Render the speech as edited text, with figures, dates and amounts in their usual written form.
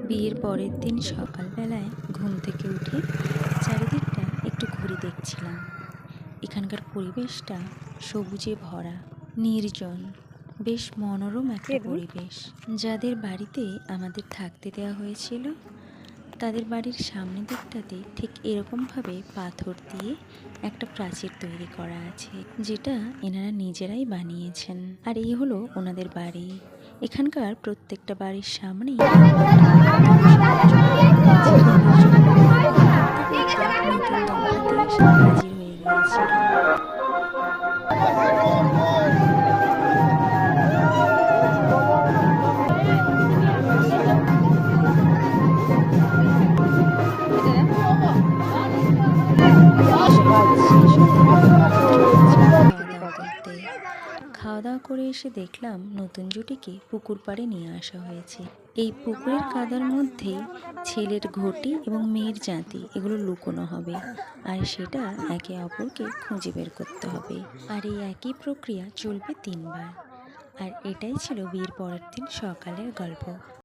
বিয়ের পরের দিন সকালবেলায় ঘুম থেকে উঠে চারিদিকটা একটু ঘুরে দেখছিলাম। এখানকার পরিবেশটা সবুজে ভরা, নির্জন, বেশ মনোরম একটা পরিবেশ। যাদের বাড়িতে আমাদের থাকতে দেওয়া হয়েছিল তাদের বাড়ির সামনের দিকটাতে ঠিক এরকমভাবে পাথর দিয়ে একটা প্রাচীর তৈরি করা আছে, যেটা এনারা নিজেরাই বানিয়েছেন। আর এই হলো ওনাদের বাড়ি। এখানকার প্রত্যেকটা বাড়ির সামনেই নতুন দম্পতি এসে হাজির হয়ে গিয়েছিল। খাওয়া দাওয়া করে এসে দেখলাম নতুন জুটিকে পুকুর পাড়ে নিয়ে আসা হয়েছে। এই পুকুরের কাদার মধ্যে ছেলের ঘটি এবং মেয়ের জাঁতি এগুলো লুকোনো হবে, আর সেটা একে অপরকে খুঁজে বের করতে হবে। আর এই একই প্রক্রিয়া চলবে 3 বার। আর এটাই ছিল বিয়ের পরের দিন সকালের গল্প।